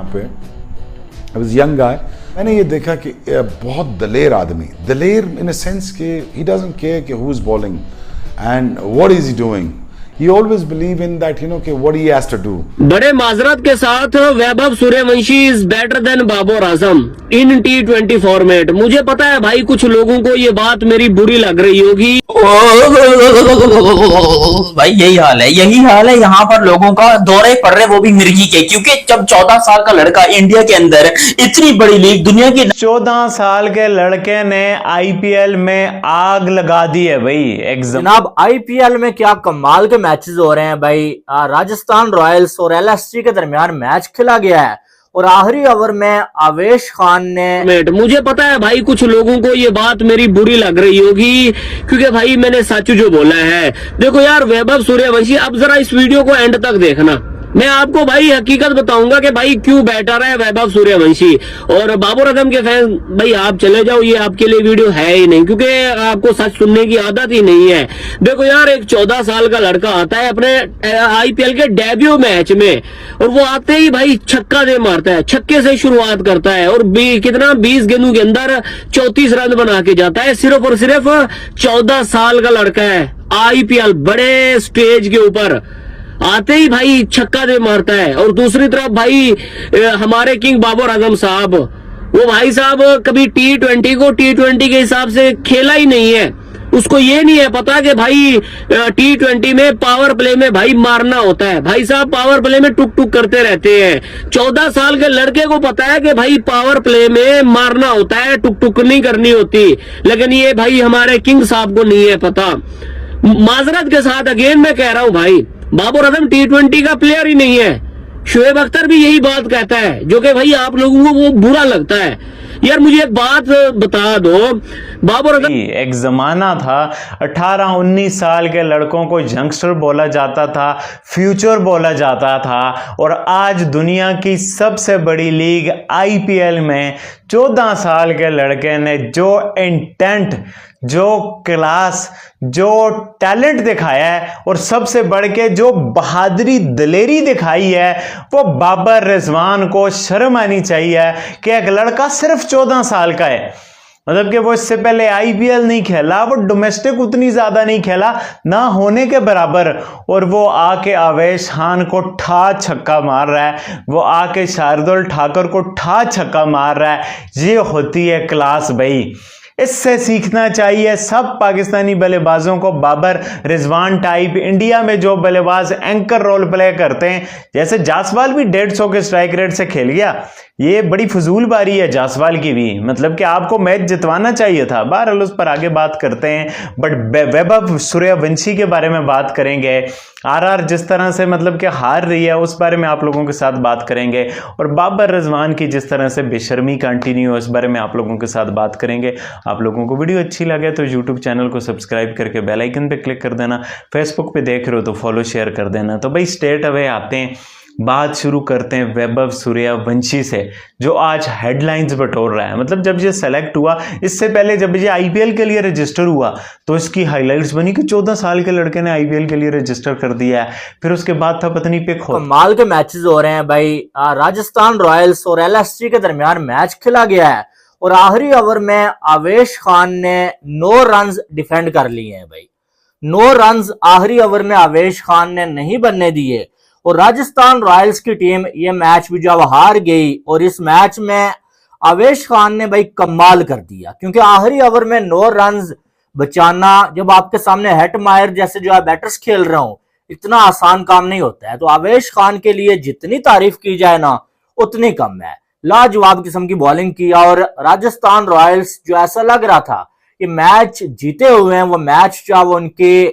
पे, I was young guy, मैंने ये देखा कि बहुत दलेर आदमी, दलेर इन अ सेंस कि ही डजंट केयर कि who is bowling and what is he doing, he always believe in that, you know, कि what he has to do. बड़े माजरत के साथ Vaibhav Suryavanshi is better than Babar Azam in T20 format. मुझे पता है भाई कुछ लोगों को ये बात मेरी बुरी लग रही होगी। भाई यही हाल है यहाँ पर लोगों का, दौरे पड़ रहे वो भी मिर्गी के, क्योंकि जब 14 साल का लड़का इंडिया के अंदर इतनी बड़ी लीग दुनिया की 14 साल के लड़के ने आईपीएल में आग लगा दी है भाई। जनाब आईपीएल में क्या कमाल के मैचेस हो रहे हैं भाई। राजस्थान रॉयल्स और एलएसजी के दरमियान मैच खेला गया है और आखिरी ओवर में आवेश खान ने, मुझे पता है भाई कुछ लोगों को ये बात मेरी बुरी लग रही होगी क्योंकि भाई मैंने सच जो बोला है। देखो यार वैभव सूर्यवंशी, अब जरा इस वीडियो को एंड तक देखना, मैं आपको भाई हकीकत बताऊंगा कि भाई क्यों बेटर है वैभव सूर्यवंशी। और बाबर आजम के फैन भाई आप चले जाओ, ये आपके लिए वीडियो है ही नहीं क्योंकि आपको सच सुनने की आदत ही नहीं है। देखो यार एक 14 साल का लड़का आता है अपने आईपीएल के डेब्यू मैच में और वो आते ही भाई छक्का दे मारता है, छक्के से शुरुआत करता है और 20 गेंदों के अंदर 34 रन बना के जाता है। सिर्फ और सिर्फ 14 साल का लड़का है, आईपीएल बड़े स्टेज के ऊपर आते ही भाई छक्का दे मारता है। और दूसरी तरफ भाई हमारे किंग बाबर आजम साहब, वो भाई साहब कभी T20 को T20 के हिसाब से खेला ही नहीं है। उसको ये नहीं है पता कि भाई T20 में पावर प्ले में भाई मारना होता है। भाई साहब पावर प्ले में टुक टुक करते रहते हैं। 14 साल के लड़के को पता है कि भाई पावर प्ले में मारना होता है, टुक टुक नहीं करनी होती, लेकिन ये भाई हमारे किंग साहब को नहीं है पता। माजरत के साथ अगेन मैं कह रहा हूं भाई बाबर आजम T20 का प्लेयर ही नहीं है। शोएब अख्तर भी यही बात कहता है जो कि भाई आप लोगों को वो बुरा लगता है। यार मुझे एक बात बता दो, बाबर आजम, एक जमाना था 18-19 साल के लड़कों को यंगस्टर बोला जाता था, फ्यूचर बोला जाता था, और आज दुनिया की सबसे बड़ी लीग आईपीएल में 14 साल के लड़के ने जो इंटेंट, जो क्लास, जो टैलेंट दिखाया है और सबसे बढ़ के जो बहादुरी दलेरी दिखाई है, वो बाबर रिजवान को शर्म आनी चाहिए कि एक लड़का सिर्फ 14 साल का है। मतलब कि वो इससे पहले आईपीएल नहीं खेला, वो डोमेस्टिक उतनी ज्यादा नहीं खेला ना होने के बराबर, और वो आके आवेश खान को ठा छक्का मार रहा है, वो आके शार्दुल ठाकुर को ठा छक्का मार रहा है। ये होती है क्लास भाई, इससे सीखना चाहिए सब पाकिस्तानी बल्लेबाजों को। बाबर रिजवान टाइप इंडिया में जो बल्लेबाज एंकर रोल प्ले करते हैं, जैसे जासवाल भी 150 के स्ट्राइक रेट से खेल गया, ये बड़ी फजूल बारी है जासवाल की भी, मतलब कि आपको मैच जितवाना चाहिए था। बहरहाल उस पर आगे बात करते हैं, बट वैभव सूर्यवंशी के बारे में बात करेंगे। आरआर जिस तरह से मतलब कि हार रही है उस बारे में आप लोगों के साथ बात करेंगे, और बाबर रिजवान की जिस तरह से बेशर्मी कंटिन्यू है उस बारे में आप लोगों के साथ बात करेंगे। आप लोगों को वीडियो अच्छी लगे तो यूट्यूब चैनल को सब्सक्राइब करके बेल आइकन पे क्लिक कर देना, फेसबुक पे देख रहे हो तो फॉलो शेयर कर देना। तो भाई स्ट्रेट अवे आते हैं, बात शुरू करते हैं वैभव सूर्यवंशी से, जो आज हेडलाइंस बटोर रहा है। मतलब जब ये सेलेक्ट हुआ, इससे पहले जब ये आईपीएल के लिए रजिस्टर हुआ तो इसकी हाइलाइट्स बनी कि 14 साल के लड़के ने आईपीएल के लिए रजिस्टर कर दिया है। फिर उसके बाद था पता नहीं पिक हो, कमाल के मैचेस हो रहे हैं भाई। राजस्थान रॉयल्स और एलएसजी के दरमियान मैच खेला गया है और आखिरी ओवर में आवेश खान ने 9 रन डिफेंड कर लिए हैं भाई। 9 रन आखिरी ओवर में आवेश खान ने नहीं बनने दिए और राजस्थान रॉयल्स की टीम ये मैच भी जब हार गई, और इस मैच में आवेश खान ने भाई कमाल कर दिया, क्योंकि आखिरी ओवर में 9 रन बचाना, जब आपके सामने हेटमायर जैसे जो है बैटर्स खेल रहे हो, इतना आसान काम नहीं होता है। तो आवेश खान के लिए जितनी तारीफ की जाए ना उतनी कम है। लाजवाब किस्म की बॉलिंग किया और राजस्थान रॉयल्स जो ऐसा लग रहा था कि मैच जीते हुए हैं, वो मैच जो उनके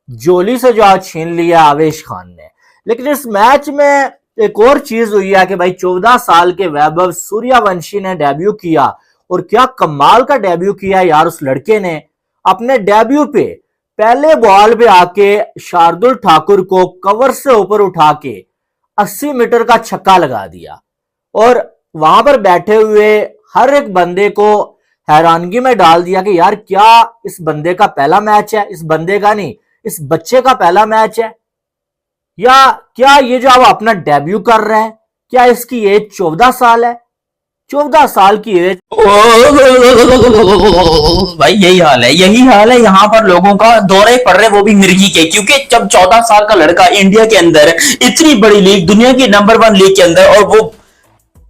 जोली से जो छीन लिया आवेश खान ने। लेकिन इस मैच में एक और चीज हुई है कि भाई 14 साल के वैभव सूर्यवंशी ने डेब्यू किया, और क्या कमाल का डेब्यू किया यार। उस लड़के ने अपने डेब्यू पे पहले बॉल पे आके शार्दुल ठाकुर को कवर से ऊपर उठा के 80 मीटर का छक्का लगा दिया, और वहां पर बैठे हुए हर एक बंदे को हैरानगी में डाल दिया कि यार क्या इस बंदे का पहला मैच है, इस बंदे का नहीं, इस बच्चे का पहला मैच है, या क्या ये जो अब अपना डेब्यू कर रहे हैं, क्या इसकी एज 14 साल है? 14 साल की एज। भाई यही हाल है यहाँ पर लोगों का, दौरे पड़ रहे वो भी मिर्गी के, क्योंकि जब 14 साल का लड़का इंडिया के अंदर इतनी बड़ी लीग, दुनिया की नंबर 1 लीग के अंदर, और वो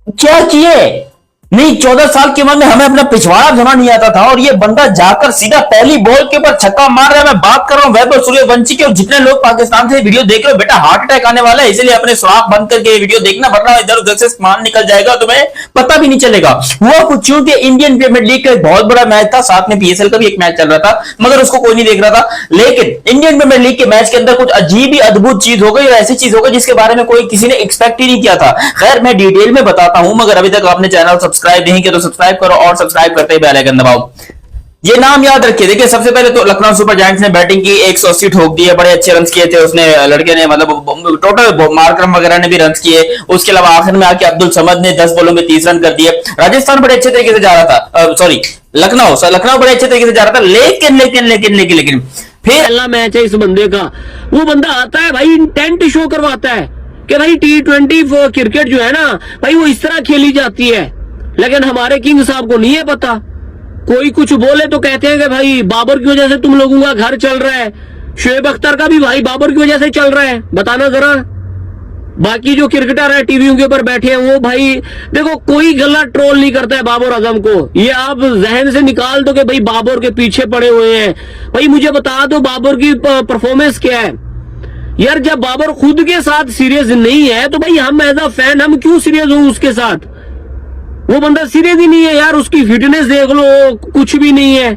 क्या किए नहीं, 14 साल की उम्र में हमें अपना पिछवाड़ा जमा नहीं आता था, और ये बंदा जाकर सीधा पहली बॉल के ऊपर छक्का मार रहा है। मैं बात कर रहा हूं वैभव सूर्यवंशी की, और जितने लोग पाकिस्तान से वीडियो देख रहे हो, बेटा हार्ट अटैक आने वाला है, इसलिए अपने सुराख बंद करके वीडियो देखना, वरना इधर उधर से सामान निकल जाएगा, तुम्हें पता भी नहीं चलेगा। वो कुछ यूं कि इंडियन प्रीमियर लीग का एक बहुत बड़ा मैच था, साथ में पीएसएल का भी एक मैच चल रहा था, मगर उसको कोई नहीं देख रहा था। लेकिन इंडियन प्रीमियर लीग के मैच के अंदर कुछ अजीब ही अद्भुत चीज हो गई, और ऐसी चीज हो गई जिसके बारे में कोई किसी ने एक्सपेक्ट ही नहीं किया था। खैर मैं डिटेल में बताता हूं, मगर अभी तक आपने चैनल सब्सक्राइब नहीं किया तो सब्सक्राइब करो, और सब्सक्राइब करते ही बेल आइकन दबाओ। ये नाम याद रखिए। देखिए सबसे पहले तो लखनऊ सुपर जायंट्स ने बैटिंग की, 180 ठोक दिए, बड़े अच्छे रन किए थे उसने, लड़के ने, मतलब टोटल मार्करम वगैरह ने भी रन किए। उसके अलावा आखिर में आके अब्दुल समद ने 10 बॉलों में 30 रन कर दिए। राजस्थान बड़े अच्छे तरीके से जा रहा था, सॉरी लखनऊ बड़े अच्छे तरीके से जा रहा था, लेकिन फिर पहला मैच है इस बंदे का, वो बंदा आता है भाई इंटेंट शो करवाता है कि भाई T20 क्रिकेट जो है ना भाई वो इस तरह खेली जाती है। लेकिन हमारे किंग साहब को नहीं है पता। कोई कुछ बोले तो कहते हैं कि भाई बाबर की वजह से तुम लोगों का घर चल रहा है, शोएब अख्तर का भी भाई बाबर की वजह से चल रहा है, बताना जरा। बाकी जो क्रिकेटर है टीवियों के ऊपर बैठे हैं वो भाई देखो कोई गलत ट्रोल नहीं करता है बाबर आजम को, ये आप जहन से निकाल दो कि भाई बाबर के पीछे पड़े हुए हैं। भाई मुझे बता दो बाबर की परफॉर्मेंस क्या है यार। जब बाबर खुद के साथ सीरियस नहीं है तो भाई हम एज अ फैन हम क्यों सीरियस हो उसके साथ। वो बंदा सीरियस ही नहीं है यार, उसकी फिटनेस देख लो कुछ भी नहीं है।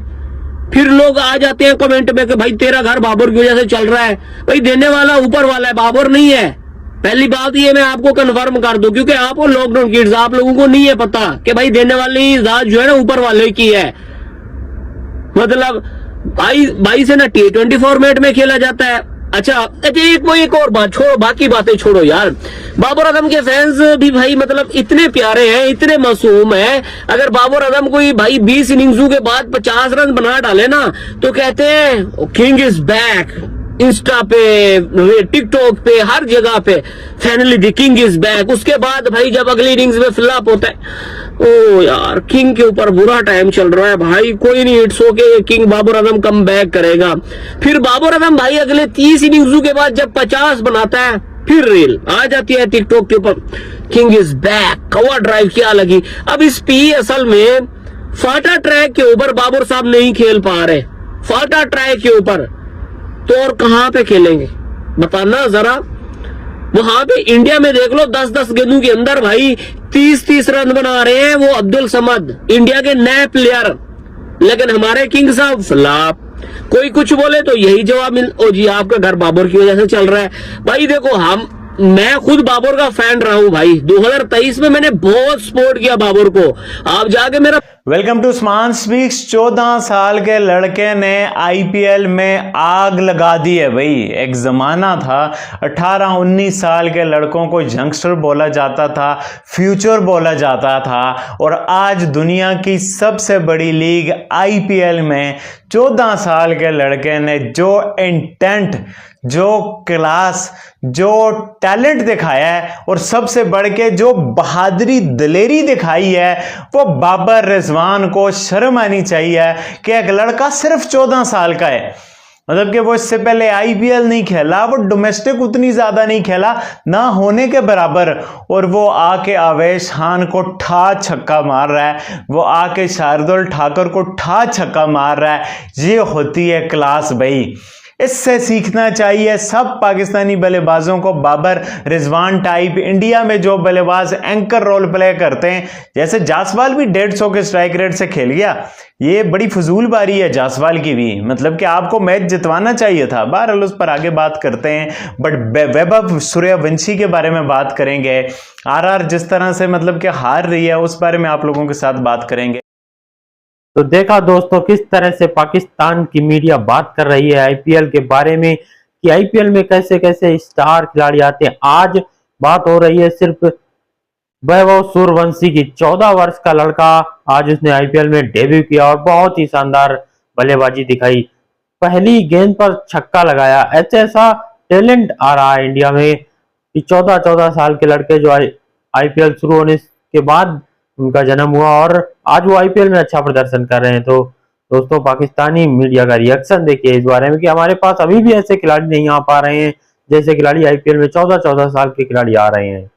फिर लोग आ जाते हैं कमेंट में कि भाई तेरा घर बाबर की वजह से चल रहा है। भाई देने वाला ऊपर वाला है, बाबर नहीं है। पहली बात ये मैं आपको कंफर्म कर दूं, क्योंकि आप और लॉकडाउन किड्स आप लोगों को नहीं है पता कि भाई देने वाली जात जो है ना ऊपर वाले की है। मतलब भाई से ना T20 फॉर्मेट में खेला जाता है। अच्छा एक और बात छोड़ो, बाकी बातें छोड़ो यार। बाबर आजम के फैंस भी भाई मतलब इतने प्यारे हैं, इतने मासूम हैं। अगर बाबर आजम कोई भाई 20 इनिंग्सों के बाद 50 रन बना डाले ना तो कहते हैं किंग इज बैक। इंस्टा पे, टिकटॉक पे, हर जगह पे finally the king is back. उसके बाद भाई जब अगली इनिंग्स में फ्लॉप होता है, ओ यार किंग के ऊपर बुरा टाइम चल रहा है भाई, कोई नहीं, it's okay, king Babar Azam come back करेगा। फिर बाबर आजम भाई अगले 30 इनिंग्सों के बाद जब 50 बनाता है फिर रील आ जाती है टिकटॉक के ऊपर, king is back, cover drive क्या लगी। अब इस पी असल में फाटा ट्रैक के ऊपर बाबर साहब नहीं खेल पा रहे, फाटा ट्रैक के ऊपर तो और कहां पे खेलेंगे बताना जरा। वहां पे इंडिया में देख लो 10-10 गेंदों के अंदर भाई 30-30 रन बना रहे हैं वो अब्दुल समद, इंडिया के नए प्लेयर। लेकिन हमारे किंग साहब फ्लॉप। कोई कुछ बोले तो यही जवाब ओ जी आपका घर बाबर की वजह से चल रहा है। भाई देखो मैं खुद बाबर का फैन रहा हूं भाई, 2023 में मैंने बहुत सपोर्ट किया बाबर को। आप जाके मेरा वेलकम टू स्मान स्पीक्स। 14 साल के लड़के ने आईपीएल में आग लगा दी है भाई। एक जमाना था 18-19 साल के लड़कों को यंगस्टर बोला जाता था, फ्यूचर बोला जाता था, और आज दुनिया की सबसे बड़ी लीग आईपीएल में 14 साल के लड़के ने जो इंटेंट, जो क्लास, जो टैलेंट दिखाया है, और सबसे बढ़ के जो बहादुरी दलेरी दिखाई है, वो बाबर रिजवान को शर्म आनी चाहिए कि एक लड़का सिर्फ 14 साल का है। मतलब कि वो इससे पहले आईपीएल नहीं खेला, वो डोमेस्टिक उतनी ज्यादा नहीं खेला, ना होने के बराबर, और वो आके आवेश खान को ठा छक्का मार रहा है, वो आके शार्दुल ठाकुर को ठा छक्का मार रहा है। ये होती है क्लास भाई, इससे सीखना चाहिए सब पाकिस्तानी बल्लेबाजों को। बाबर रिजवान टाइप इंडिया में जो बल्लेबाज एंकर रोल प्ले करते हैं, जैसे जासवाल भी 150 के स्ट्राइक रेट से खेल गया, ये बड़ी फजूल बारी है जासवाल की भी। मतलब कि आपको मैच जितवाना चाहिए था। बहरहाल उस पर आगे बात करते हैं, बट वैभव सूर्यवंशी के बारे में बात करेंगे। आरआर जिस तरह से मतलब कि हार रही है उस बारे में आप लोगों के साथ बात करेंगे। तो देखा दोस्तों किस तरह से पाकिस्तान की मीडिया बात कर रही है आईपीएल के बारे में, कि आईपीएल में कैसे कैसे स्टार खिलाड़ी आते हैं। आज बात हो रही है सिर्फ वैभव सूर्यवंशी की। 14 वर्ष का लड़का, आज उसने आईपीएल में डेब्यू किया और बहुत ही शानदार बल्लेबाजी दिखाई। पहली गेंद पर छक्का लगाया। ऐसा टैलेंट आ रहा है इंडिया में कि 14 साल के लड़के जो आईपीएल शुरू होने के बाद उनका जन्म हुआ और आज वो आईपीएल में अच्छा प्रदर्शन कर रहे हैं। तो दोस्तों पाकिस्तानी मीडिया का रिएक्शन देखिए इस बारे में कि हमारे पास अभी भी ऐसे खिलाड़ी नहीं आ पा रहे हैं जैसे खिलाड़ी आईपीएल में 14-14 साल के खिलाड़ी आ रहे हैं।